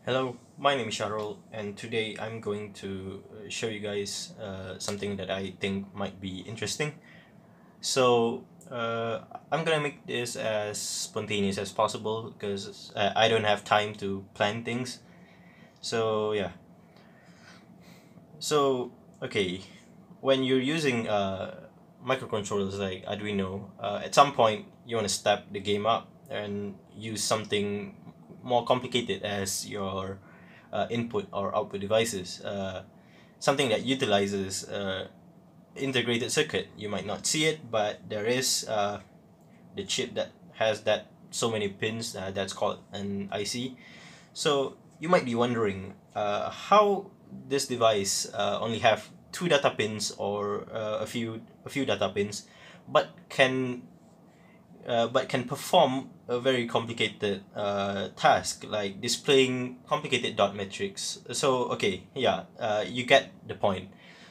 Hello, my name is Sharul, and today I'm going to show you guys something that I think might be interesting. So, I'm gonna make this as spontaneous as possible because I don't have time to plan things. So, yeah. So, okay, when you're using microcontrollers like Arduino, at some point you want to step the game up and use something more complicated as your input or output devices. Something that utilizes integrated circuit. You might not see it, but there is the chip that has that so many pins. That's called an IC. So you might be wondering how this device only have two data pins or a few data pins, but can perform a very complicated task like displaying complicated dot matrix. So okay, yeah, you get the point.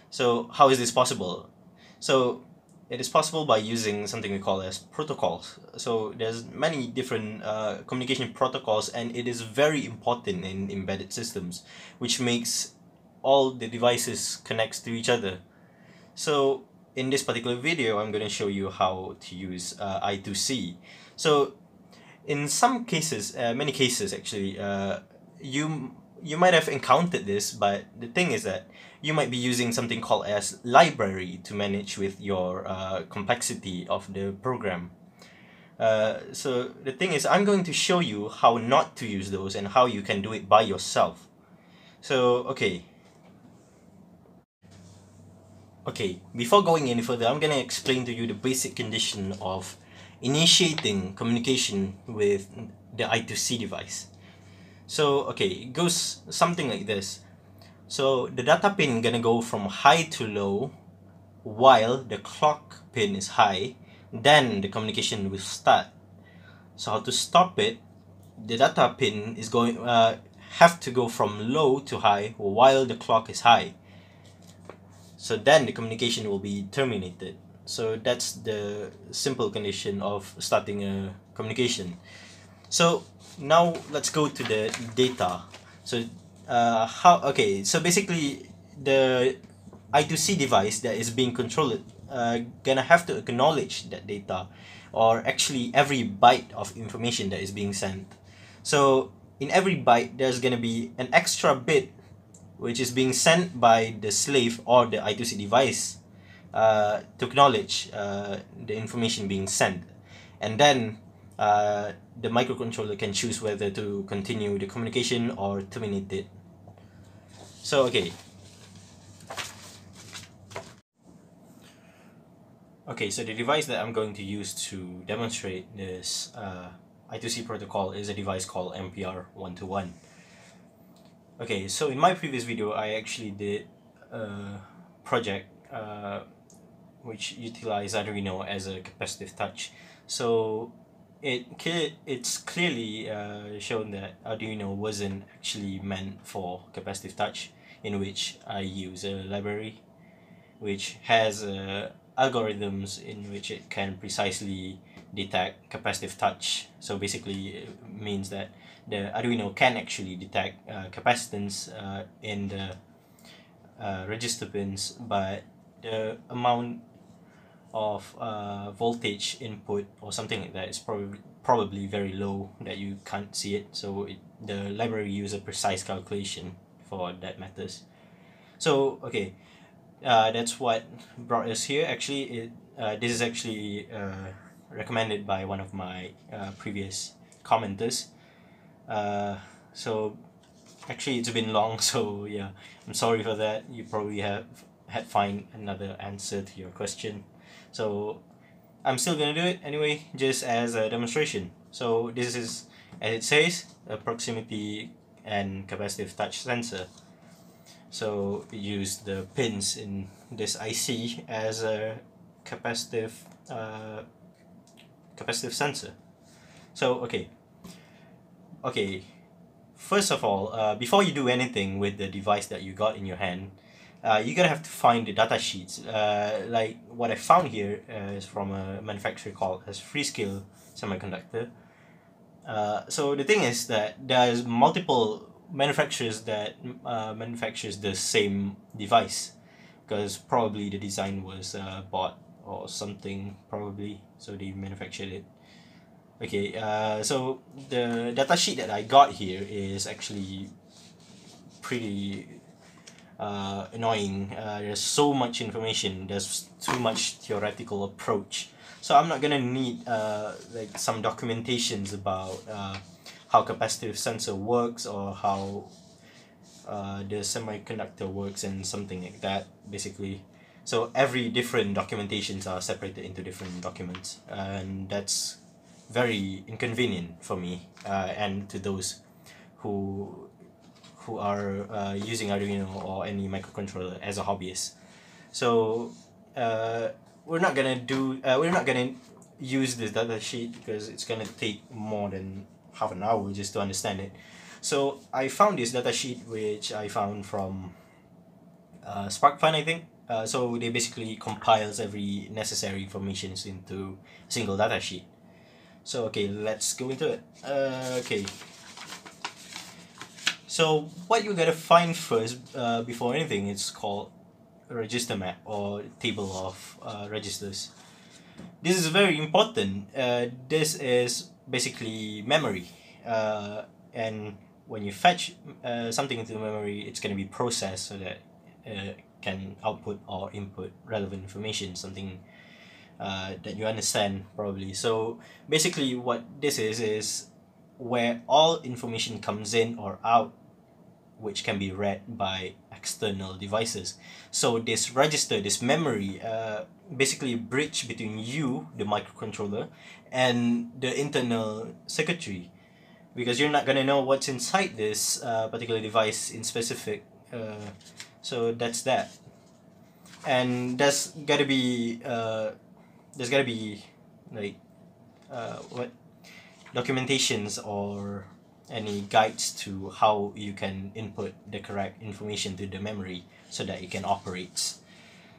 So how is this possible? So it is possible by using something we call as protocols. So there's many different communication protocols, and it is very important in embedded systems, which makes all the devices connects to each other. So in this particular video, I'm going to show you how to use I2C. So in some cases, many cases actually, you might have encountered this, but the thing is that you might be using something called as library to manage with your complexity of the program. So the thing is, I'm going to show you how not to use those and how you can do it by yourself. So okay, before going any further, I'm gonna explain to you the basic condition of initiating communication with the I2C device. So okay, it goes something like this. So the data pin gonna go from high to low while the clock pin is high, then the communication will start. So how to stop it? The data pin is going have to go from low to high while the clock is high. So then the communication will be terminated. So that's the simple condition of starting a communication. So now let's go to the data. So so basically the I2C device that is being controlled gonna have to acknowledge that data, or actually every byte of information that is being sent. So in every byte there's gonna be an extra bit which is being sent by the slave or the I2C device to acknowledge the information being sent. And then the microcontroller can choose whether to continue the communication or terminate it. So okay, so the device that I'm going to use to demonstrate this I2C protocol is a device called MPR121. Okay, so in my previous video, I actually did a project which utilized Arduino as a capacitive touch. So it's clearly shown that Arduino wasn't actually meant for capacitive touch, in which I use a library which has algorithms in which it can precisely detect capacitive touch. So basically it means that the Arduino can actually detect capacitance in the register pins, but the amount of voltage input or something like that is probably very low that you can't see it. So the library uses a precise calculation for that matters. So okay, that's what brought us here. Actually, this is actually recommended by one of my previous commenters. So actually it's been long, so yeah, I'm sorry for that. You probably have had find another answer to your question. So I'm still gonna do it anyway, just as a demonstration. So this is, as it says, a proximity and capacitive touch sensor. So we use the pins in this IC as a capacitive capacitive sensor. So okay. First of all, before you do anything with the device that you got in your hand, you're gonna have to find the data sheets. Like what I found here is from a manufacturer called as Freescale Semiconductor. So the thing is that there's multiple manufacturers that manufactures the same device, because probably the design was bought or something, probably, so they manufactured it. Okay, so the datasheet that I got here is actually pretty annoying. There's so much information, there's too much theoretical approach. So I'm not gonna need like some documentations about how capacitive sensor works or how the semiconductor works and something like that, basically. So every different documentations are separated into different documents, and that's very inconvenient for me and to those who are using Arduino or any microcontroller as a hobbyist. So we're not gonna use this data sheet because it's gonna take more than half an hour just to understand it. So I found this data sheet, which I found from SparkFun, I think. So they basically compiles every necessary information into a single data sheet. So okay, let's go into it. Okay. So what you gotta find first, before anything, it's called a register map or table of registers. This is very important. This is basically memory, and when you fetch something into memory, it's gonna be processed so that can output or input relevant information, something that you understand probably. So basically what this is where all information comes in or out, which can be read by external devices. So this register, this memory, basically a bridge between you, the microcontroller, and the internal circuitry, because you're not gonna know what's inside this particular device in specific. So that's that. And there's gotta be like what documentations or any guides to how you can input the correct information to the memory so that it can operate.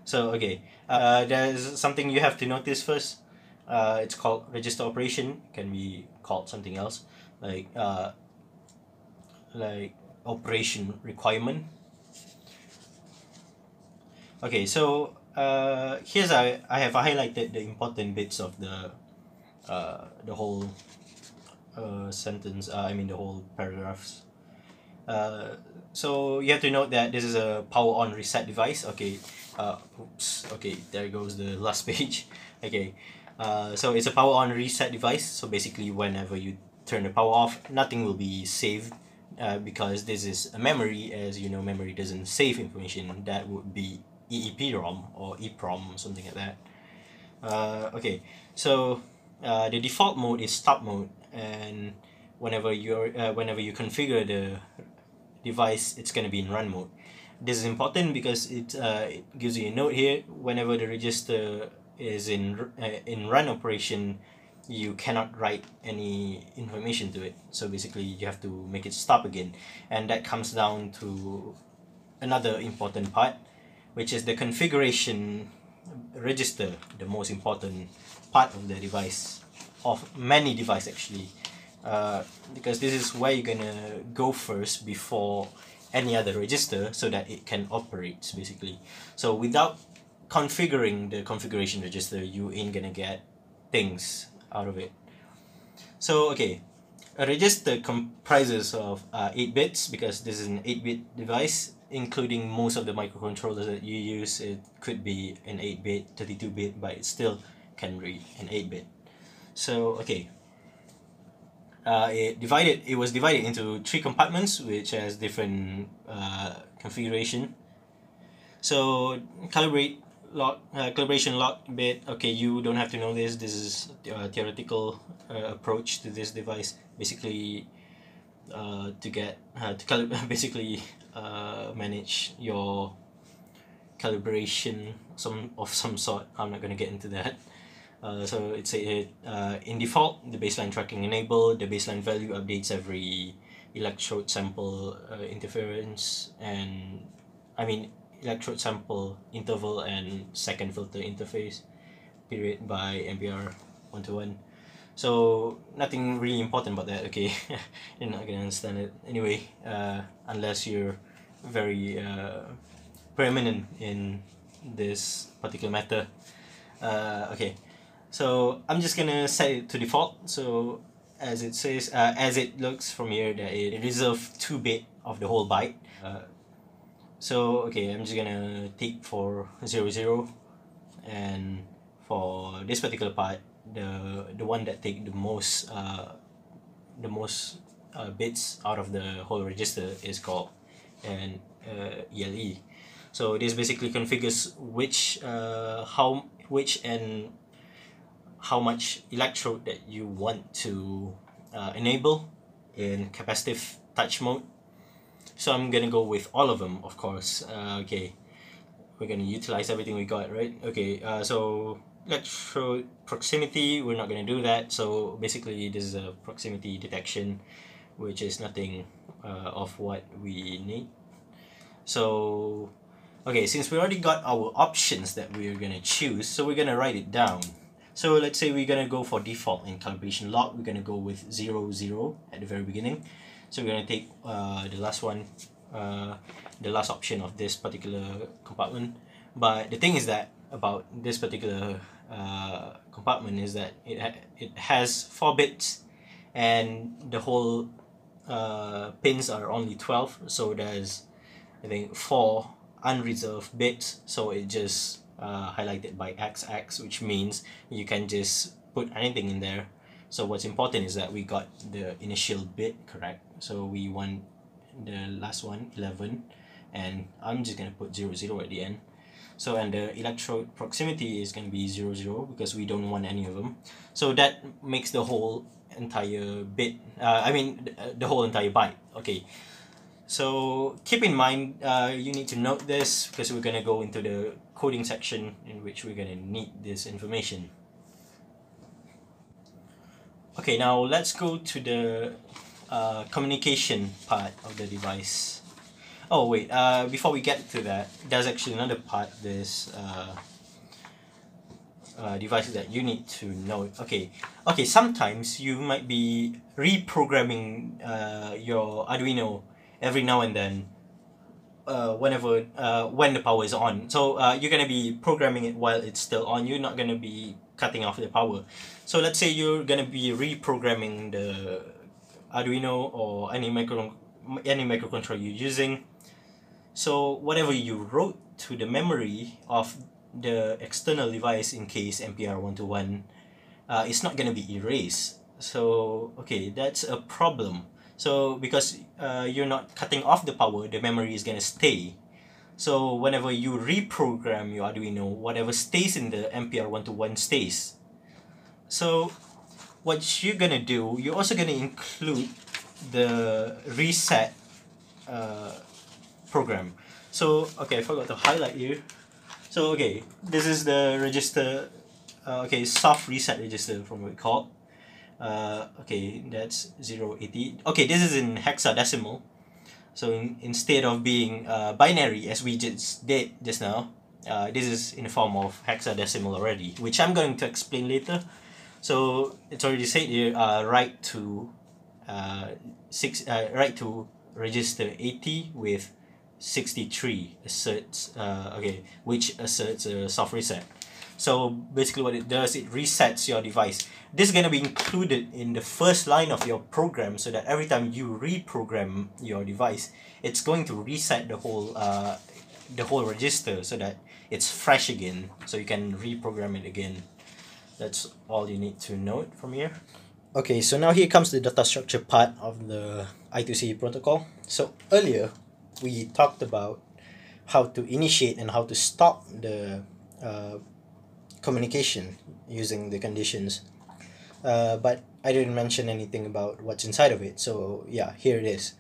So okay, there's something you have to notice first. It's called register operation, can be called something else like operation requirement. Okay, so here's I have highlighted the important bits of the whole sentence, I mean the whole paragraphs. So you have to note that this is a power on reset device. Okay, oops, okay, there goes the last page. Okay, so it's a power on reset device. So basically whenever you turn the power off, nothing will be saved, because this is a memory. As you know, memory doesn't save information. That would be EEPROM or EEPROM, something like that. Okay, so the default mode is stop mode, and whenever you configure the device, it's going to be in run mode. This is important because it gives you a note here. Whenever the register is in run operation, you cannot write any information to it. So basically you have to make it stop again, and that comes down to another important part, which is the configuration register, the most important part of the device, of many devices actually, because this is where you're gonna go first before any other register so that it can operate basically. So without configuring the configuration register, you ain't gonna get things out of it. So okay, a register comprises of 8 bits, because this is an 8-bit device, including most of the microcontrollers that you use. It could be an 8-bit, 32-bit, but it still can read an 8-bit. So okay, it was divided into 3 compartments, which has different configuration. So calibration lock bit. Okay, you don't have to know this. This is a theoretical approach to this device. Basically, to get basically manage your calibration of some sort. I'm not gonna get into that. So it's in default, the baseline tracking enabled. The baseline value updates every electrode sample interference, and I mean electrode sample interval and second filter interface period by MPR121. So nothing really important about that. Okay, you're not gonna understand it anyway, unless you're very preeminent in this particular matter. Okay, so I'm just gonna set it to default. So as it says, as it looks from here, that it reserves 2 bit of the whole byte. So okay, I'm just gonna take for 00, and for this particular part, the one that take the most bits out of the whole register is called an ELE. So this basically configures which and how much electrode that you want to enable in capacitive touch mode. So I'm gonna go with all of them, of course. Okay, we're gonna utilize everything we got, right? Okay, so electrode proximity, we're not gonna do that. So basically this is a proximity detection, which is nothing of what we need. So okay, since we already got our options that we're gonna choose, so we're gonna write it down. So let's say we're gonna go for default in calibration log. We're gonna go with 00 at the very beginning. So we're gonna take the last one, the last option of this particular compartment. But the thing is that about this particular compartment is that it has 4 bits, and the whole pins are only 12. So there's, I think, 4 unreserved bits. So it just highlighted by XX, which means you can just put anything in there. So what's important is that we got the initial bit correct. So we want the last one, 11, and I'm just gonna put 00 at the end. So, and the electrode proximity is gonna be 00 because we don't want any of them. So that makes the whole entire bit, the whole entire byte. Okay, so keep in mind, you need to note this because we're gonna go into the coding section in which we're gonna need this information. Okay, now let's go to the communication part of the device. Oh wait, before we get to that, there's actually another part, this devices that you need to know. Okay, sometimes you might be reprogramming your Arduino every now and then, whenever when the power is on. So you're gonna be programming it while it's still on. You're not gonna be cutting off the power. So let's say you're gonna be reprogramming the Arduino or any microcontroller you're using. So whatever you wrote to the memory of the external device, in case MPR121, it's not gonna be erased. So okay, that's a problem. So because you're not cutting off the power, the memory is gonna stay. So whenever you reprogram your Arduino, whatever stays in the MPR121 stays. So what you're gonna do, you're also gonna include the reset program. So okay, I forgot to highlight here. So okay, this is the register, soft reset register from what we called. Okay, that's 080. Okay, this is in hexadecimal. So instead of being binary as we just did just now, this is in the form of hexadecimal already, which I'm going to explain later. So it's already said here, write to register 80 with 63 asserts, which asserts a soft reset. So basically what it does, it resets your device. This is going to be included in the first line of your program, so that every time you reprogram your device, it's going to reset the whole register so that it's fresh again, so you can reprogram it again. That's all you need to note from here. Okay, so now here comes the data structure part of the I2C protocol. So earlier we talked about how to initiate and how to stop the communication using the conditions, but I didn't mention anything about what's inside of it. So yeah, here it is.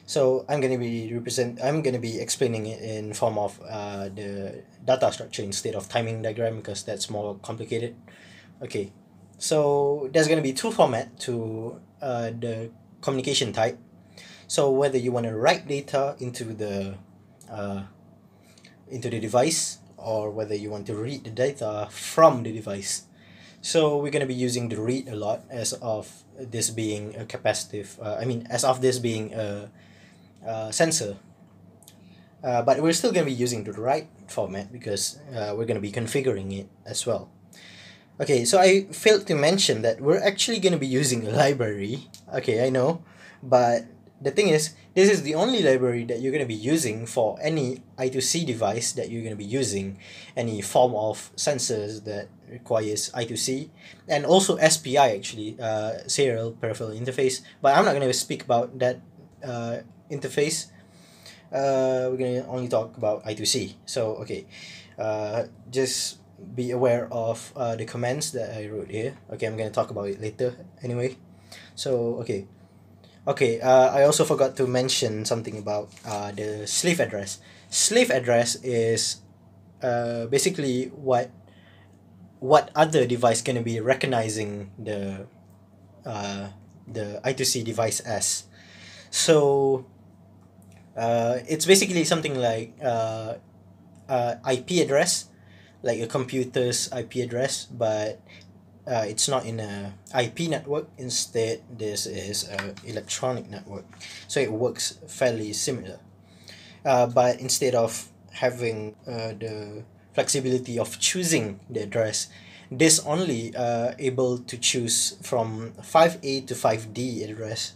So I'm gonna be explaining it in form of the data structure instead of timing diagram, because that's more complicated. Okay, so there's gonna be 2 formats to the communication type. So whether you want to write data into the device, or whether you want to read the data from the device. So we're going to be using the read a lot as of this being a capacitive, as of this being a sensor. But we're still going to be using the write format because we're going to be configuring it as well. Okay, so I failed to mention that we're actually going to be using a library. Okay, I know, but the thing is, this is the only library that you're going to be using for any I2C device that you're going to be using, any form of sensors that requires I2C, and also SPI actually, serial peripheral interface. But I'm not going to speak about that interface. We're going to only talk about I2C. So, okay, just be aware of the comments that I wrote here. Okay, I'm going to talk about it later anyway. So, okay, I also forgot to mention something about the slave address. Slave address is basically what other device going to be recognizing the I2C device as. So it's basically something like IP address, like a computer's IP address, but it's not in a IP network. Instead, this is a electronic network, so it works fairly similar. But instead of having the flexibility of choosing the address, this only able to choose from 5A to 5D address,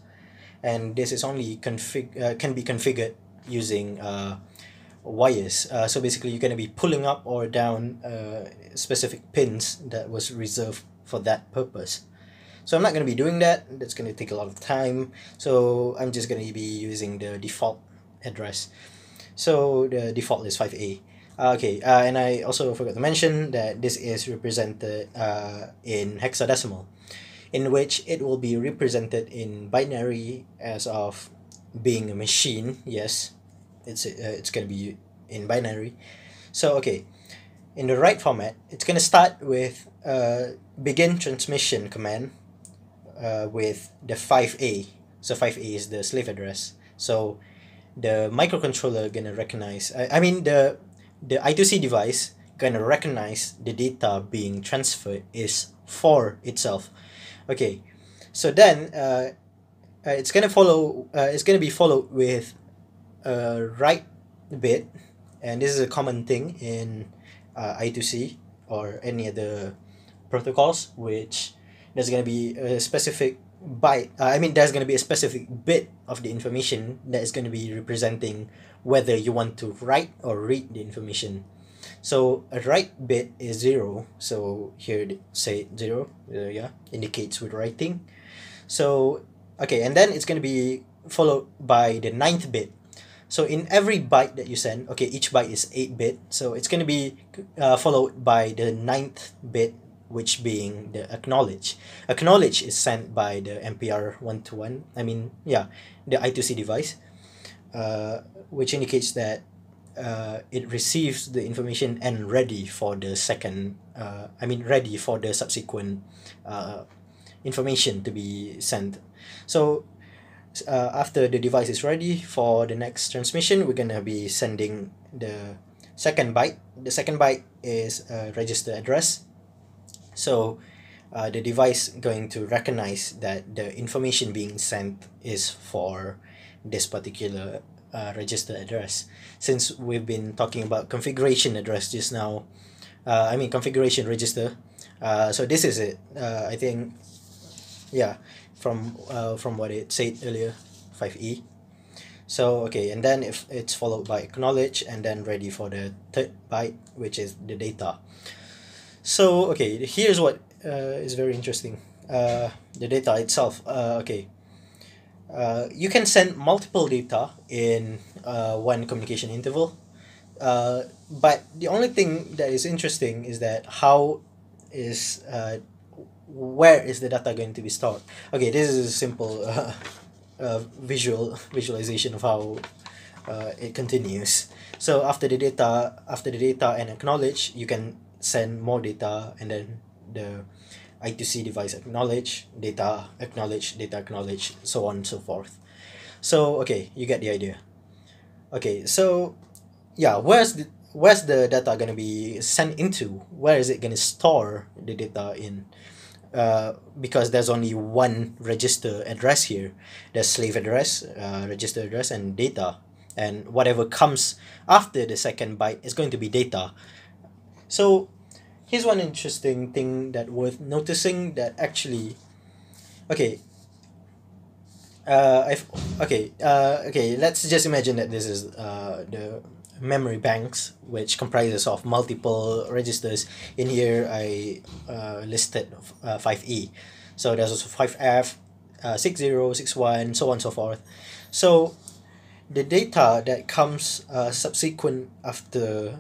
and this is only can be configured using wires. So basically, you're going to be pulling up or down specific pins that was reserved for that purpose. So I'm not going to be doing that. That's going to take a lot of time. So I'm just going to be using the default address. So the default is 5A. Okay, and I also forgot to mention that this is represented in hexadecimal, in which it will be represented in binary as of being a machine. Yes, it's going to be in binary. So okay, in the write format, it's going to start with begin transmission command with the 5A. So 5A is the slave address. So the microcontroller gonna recognize, the I2C device gonna recognize the data being transferred is for itself. Okay, so then it's gonna follow. It's gonna be followed with a write bit, and this is a common thing in I2C or any other protocols, which there's gonna be a specific byte. There's gonna be a specific bit of the information that is gonna be representing whether you want to write or read the information. So a write bit is 0. So here say 0. Indicates with writing. So okay, and then it's gonna be followed by the 9th bit. So in every byte that you send, okay, each byte is 8-bit. So it's gonna be followed by the 9th bit, which being the acknowledge. Acknowledge is sent by the MPR121. The I2C device, which indicates that it receives the information and ready for the ready for the subsequent information to be sent. So after the device is ready for the next transmission, we're gonna be sending the second byte. The second byte is a register address. So the device going to recognize that the information being sent is for this particular register address. Since we've been talking about configuration address just now, configuration register. So this is it. I think, yeah, from what it said earlier, 5E. So okay, and then if it's followed by acknowledge and then ready for the 3rd byte, which is the data. So okay, here's what is very interesting. The data itself. You can send multiple data in one communication interval. But the only thing that is interesting is that where is the data going to be stored? Okay, this is a simple visualization of how it continues. So after the data and acknowledge, you can send more data, and then the I2C device acknowledge, data acknowledge, so on and so forth. So okay, you get the idea. Okay, so yeah, where's the data going to be sent into? Where is it going to store the data in? Because there's only one register address here. There's slave address, register address, and data. And whatever comes after the second byte is going to be data. So here's one interesting thing that worth noticing, that actually, okay, let's just imagine that this is the memory banks, which comprises of multiple registers. In here I listed 5E, so there's also 5F, 60, 61, so on and so forth. So the data that comes subsequent after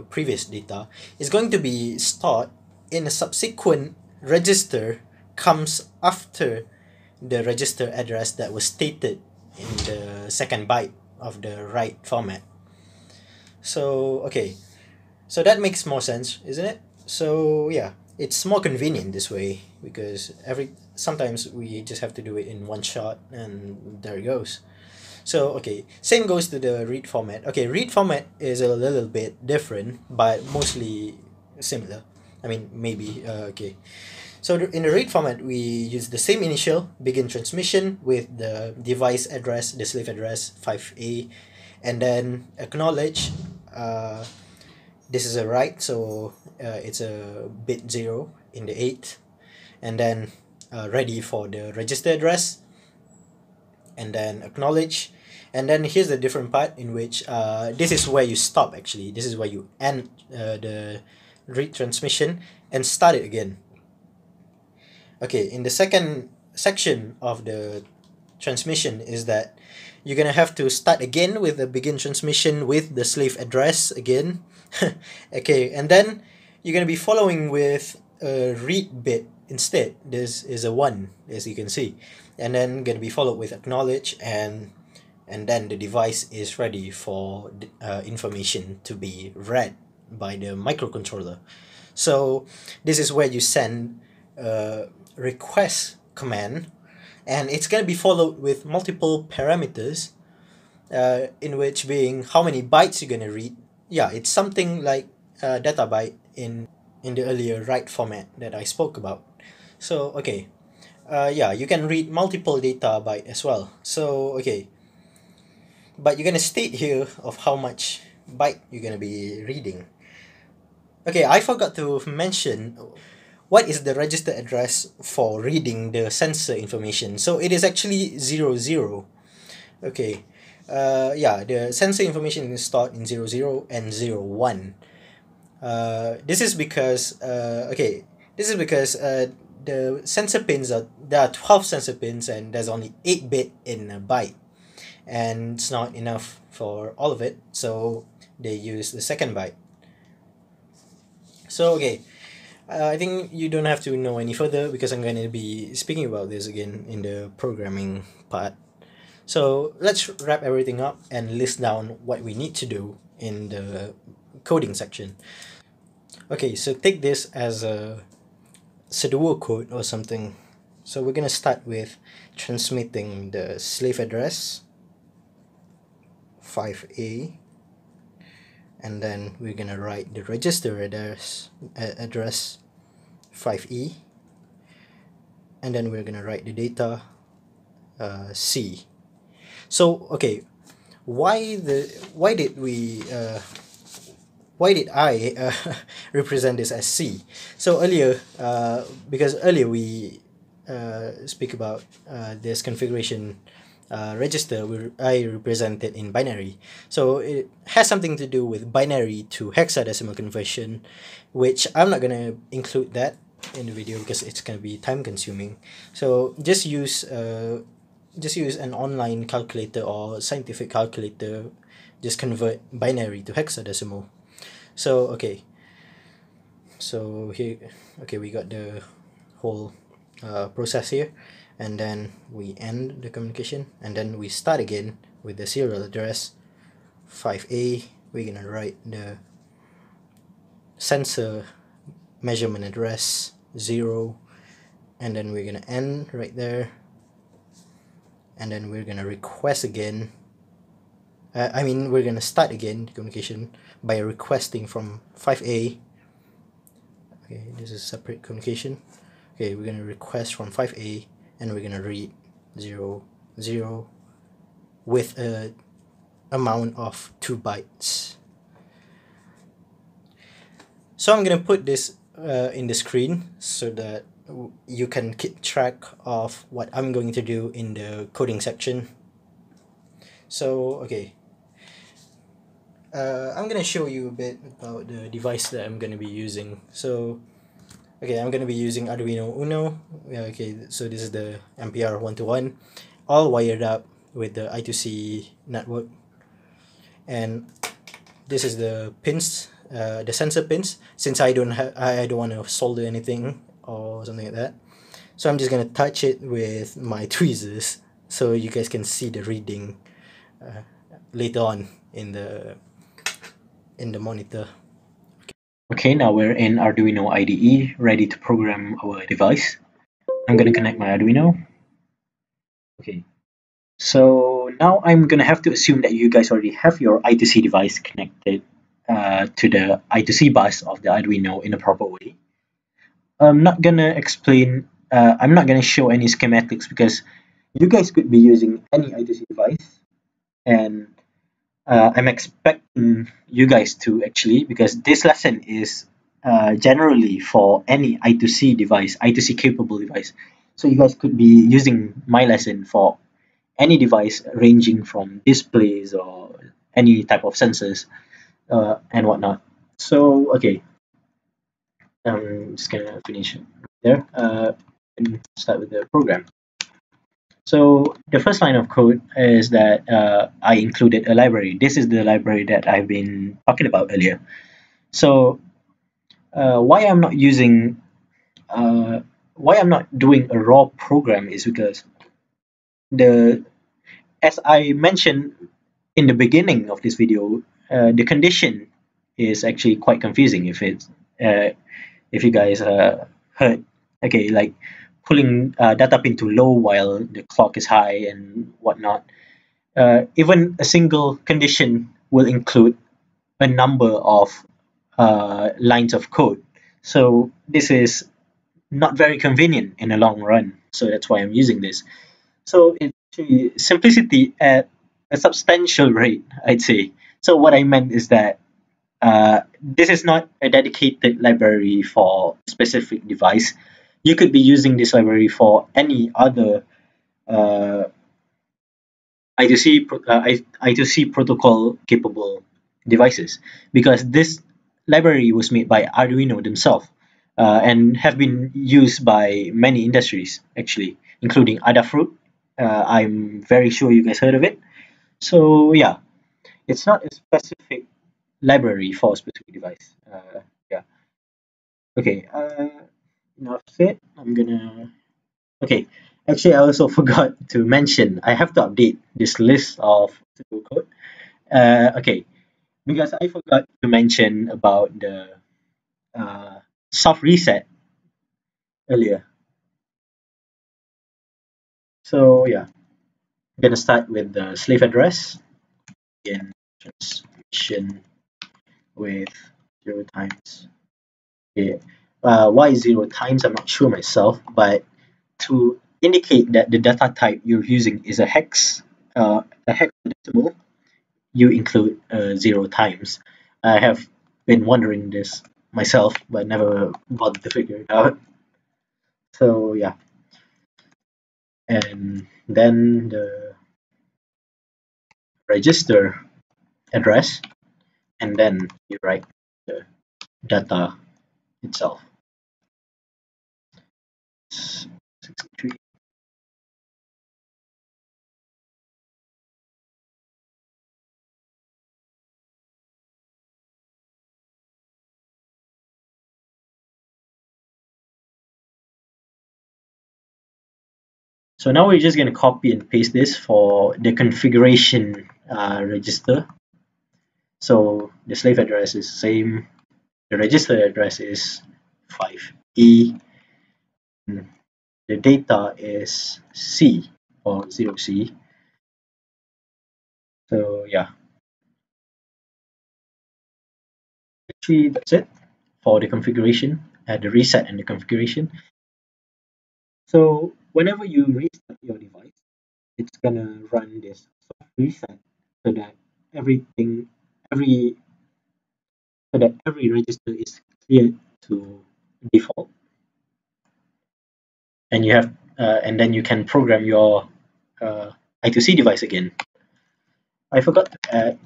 previous data is going to be stored in a subsequent register comes after the register address that was stated in the second byte of the write format. So okay, so that makes more sense, isn't it? So yeah, it's more convenient this way, because sometimes we just have to do it in one shot, and there it goes. So okay, same goes to the read format. Okay, read format is a little bit different, but mostly similar. I mean, maybe okay. So in the read format, we use the same initial begin transmission with the device address, the slave address 5A, and then acknowledge. This is a write, so it's a bit 0 in the 8, and then ready for the register address, and then acknowledge. And then here's the different part in which this is where you stop. Actually, this is where you end the read transmission and start it again. Okay, in the second section of the transmission is that you're gonna have to start again with the begin transmission with the slave address again. Okay, and then you're gonna be following with a read bit instead. This is a 1, as you can see, and then gonna be followed with acknowledge, and then the device is ready for information to be read by the microcontroller. So this is where you send request command, and it's going to be followed with multiple parameters, in which being how many bytes you're going to read. Yeah, it's something like data byte in the earlier write format that I spoke about. So okay, yeah, you can read multiple data byte as well. So okay, but you're going to state here of how much byte you're going to be reading. Okay, I forgot to mention what is the register address for reading the sensor information. So it is actually 00. Okay, yeah, the sensor information is stored in 00 and 01. This is because the sensor pins there are 12 sensor pins, and there's only 8 bit in a byte, and it's not enough for all of it, so they use the second byte. So okay, I think you don't have to know any further, because I'm going to be speaking about this again in the programming part. So let's wrap everything up and list down what we need to do in the coding section. Okay, so take this as a Sudoku code or something. So we're going to start with transmitting the slave address 5A, and then we're going to write the register address 5E, and then we're going to write the data C. So okay, why did I represent this as C? So earlier, because earlier we speak about this configuration register, I represent it in binary. So it has something to do with binary to hexadecimal conversion, which I'm not gonna include that in the video because it's gonna be time consuming. So just use an online calculator or scientific calculator. Just convert binary to hexadecimal. So okay, so here, okay, we got the whole process here, and then we end the communication, and then we start again with the serial address 5A. We're gonna write the sensor measurement address 0, and then we're gonna end right there, and then we're gonna request again we're gonna start again the communication by requesting from 5A. Okay, this is separate communication. Okay, we're gonna request from 5A and we're gonna read 0, 0 with a amount of 2 bytes. So I'm gonna put this in the screen so that you can keep track of what I'm going to do in the coding section. So okay, I'm gonna show you a bit about the device that I'm gonna be using. So okay, I'm gonna be using Arduino Uno. Okay, so this is the MPR121, all wired up with the I2C network, and this is the pins, the sensor pins. Since I don't want to solder anything or something like that, so I'm just gonna touch it with my tweezers so you guys can see the reading later on in the monitor. Okay, now we're in Arduino IDE, ready to program our device. I'm gonna connect my Arduino. Okay, so now I'm gonna have to assume that you guys already have your I2C device connected to the I2C bus of the Arduino in a proper way. I'm not gonna explain, I'm not gonna show any schematics because you guys could be using any I2C device, and I'm expecting you guys to actually, because this lesson is generally for any I2C device, I2C capable device. So you guys could be using my lesson for any device ranging from displays or any type of sensors and whatnot. So, okay, I'm just gonna finish there and start with the program. So the first line of code is that I included a library. This is the library that I've been talking about earlier. So why I'm not using, why I'm not doing a raw program is because the, as I mentioned in the beginning of this video, the condition is actually quite confusing uh, if you guys heard. Okay, like pulling data pin to low while the clock is high and whatnot. Even a single condition will include a number of lines of code. So this is not very convenient in the long run. So that's why I'm using this. So it's actually simplicity at a substantial rate, I'd say. So what I meant is that this is not a dedicated library for a specific device. You could be using this library for any other uh, I2C protocol capable devices, because this library was made by Arduino themselves and have been used by many industries actually, including Adafruit. I'm very sure you guys heard of it. So yeah, it's not a specific library for a specific device. Yeah. Okay. Enough said. I'm gonna. Okay. Actually, I also forgot to mention I have to update this list of code. Okay, because I forgot to mention about the soft reset earlier. So yeah, I'm gonna start with the slave address. Again, transmission with 0 times. Okay. Why 0 times? I'm not sure myself, but to indicate that the data type you're using is a hexadecimal, you include 0 times. I have been wondering this myself, but never bothered to figure it out. So yeah, and then the register address, and then you write the data itself. 63. So now we're just going to copy and paste this for the configuration register. So the slave address is the same. The register address is 5E. The data is C or 0C. So yeah. actually that's it for the configuration, the reset and the configuration. So whenever you restart your device, it's gonna run this soft reset so that everything, every so that every register is cleared to default, and you have and then you can program your I2C device again. I forgot to add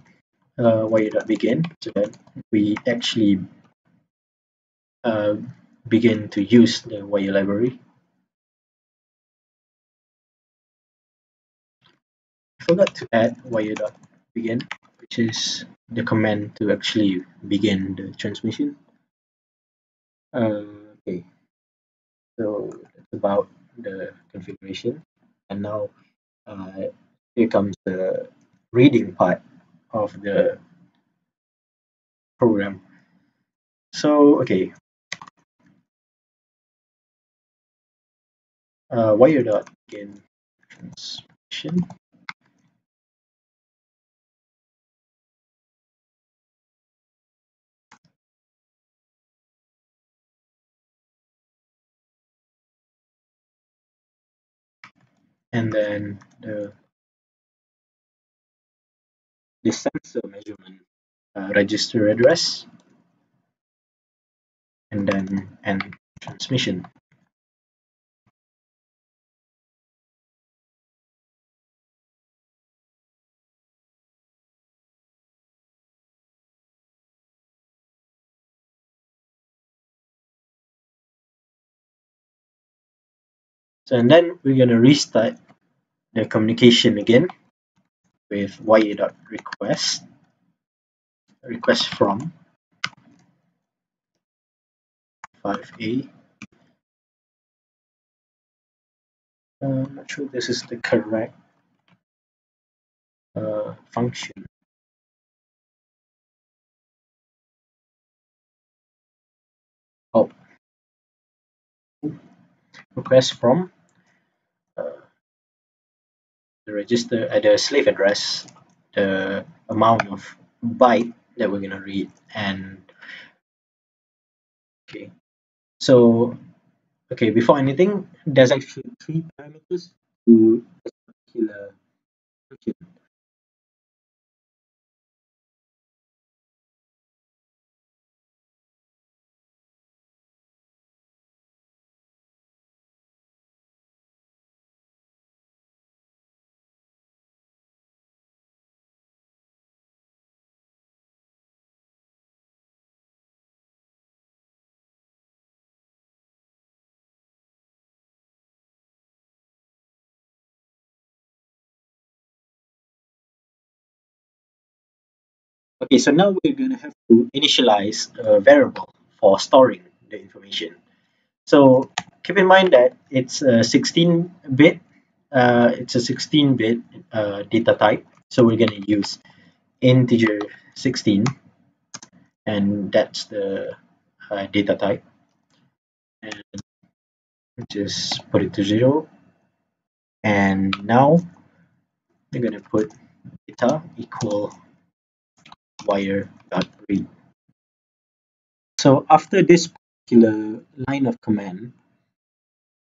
wire.begin so that we actually uh, begin to use the wire library. I forgot to add wire.begin, which is the command to actually begin the transmission. Okay, so that's about the configuration, and now here comes the reading part of the program. So okay, wire.begin transmission, and then the sensor measurement register address, and then end transmission. So and then we're gonna restart the communication again with wire.request request from 5A. I'm not sure this is the correct function. Oh, request from uh, the register at the slave address, the amount of byte that we're gonna read, and okay. So okay, before anything, there's actually three parameters to this particular function. Okay, so now we're gonna have to initialize a variable for storing the information. So keep in mind that it's a 16-bit. It's a 16-bit data type. So we're gonna use integer 16, and that's the data type. And just put it to 0. And now we're gonna put data equal wire.read. So after this particular line of command,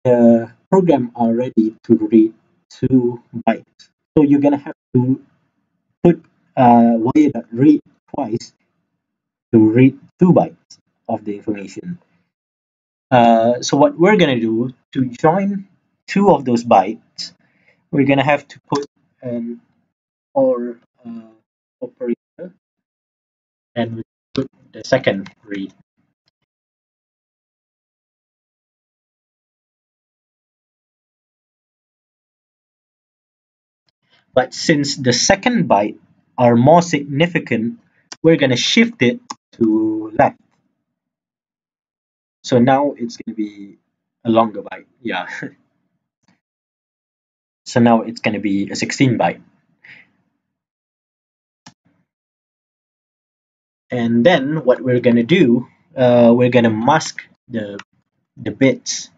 the program are ready to read 2 bytes. So you're gonna have to put wire.read twice to read 2 bytes of the information. So what we're gonna do to join two of those bytes, we're gonna have to put an OR operator, and we put the second read. But since the second byte are more significant, we're gonna shift it to left. So now it's gonna be a longer byte. Yeah. So now it's gonna be a 16 byte. And then what we're gonna do, we're gonna mask the bits.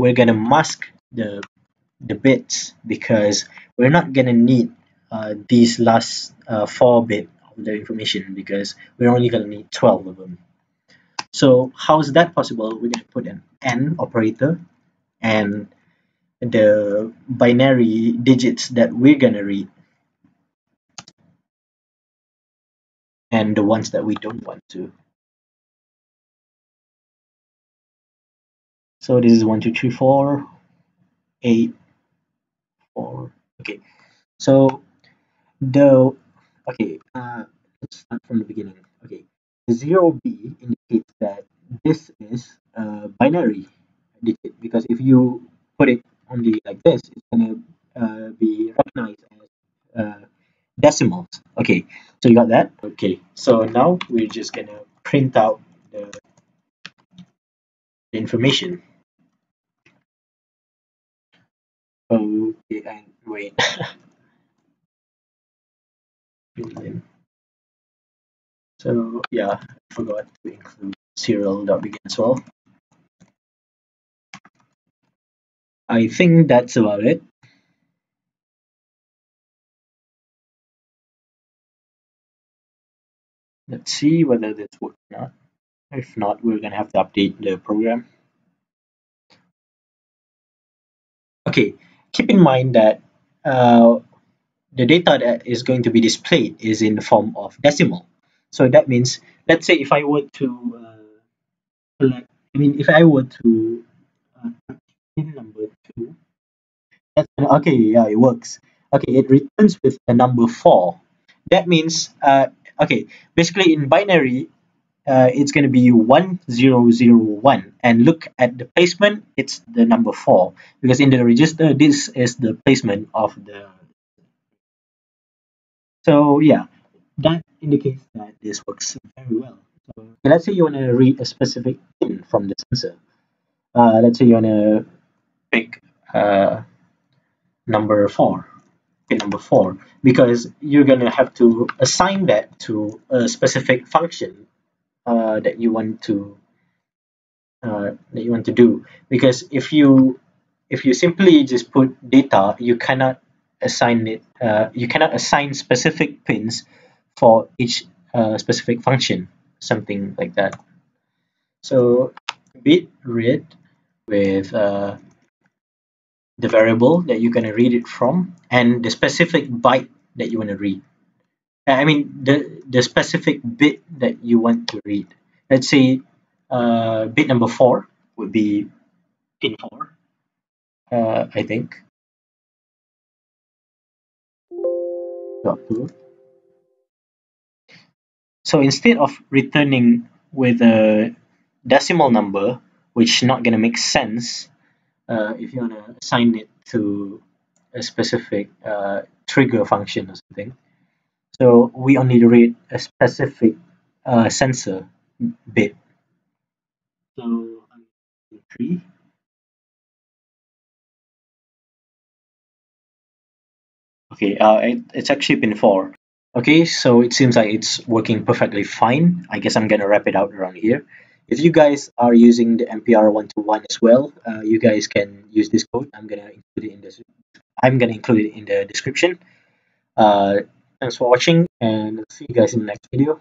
we're gonna mask the bits because we're not gonna need these last 4 bit of the information because we're only gonna need 12 of them. So how is that possible? We're gonna put an AND operator and the binary digits that we're gonna read and the ones that we don't want to. So this is 1, 2, 3, 4, 8, 4. Okay. So the let's start from the beginning. Okay, 0B indicates that this is a binary digit because if you put it only like this, it's gonna be recognized as decimals. Okay, so you got that? Okay, so now we're just gonna print out the information. Okay, and wait. So yeah, I forgot to include serial.begin as well. I think that's about it. Let's see whether this works or not. If not, we're gonna have to update the program. Okay, keep in mind that the data that is going to be displayed is in the form of decimal. So that means, let's say if I were to if I were to pin number 2, okay, yeah, it works. Okay, it returns with a number 4. That means, okay, basically in binary, it's going to be 1001, and look at the placement, it's the number 4 because in the register this is the placement of the. So yeah, that indicates that this works very well. So let's say you want to read a specific pin from the sensor. Let's say you want to pick number 4, pin number 4, because you're going to have to assign that to a specific function that you want to do. Because if you simply just put data, you cannot assign it. You cannot assign specific pins for each specific function, something like that. So bit read with the variable that you're gonna read it from and the specific byte that you want to read. I mean the specific bit that you want to read. Let's say bit number 4 would be pin 4. I think. Dot two. So instead of returning with a decimal number, which not gonna make sense if you wanna assign it to a specific trigger function or something. So we only read a specific sensor bit. So 3. Okay, it's actually been 4. Okay, so it seems like it's working perfectly fine. I guess I'm gonna wrap it out around here. If you guys are using the MPR121 as well, you guys can use this code. I'm gonna include it in the description. Uh, Thanks for watching, and see you guys in the next video.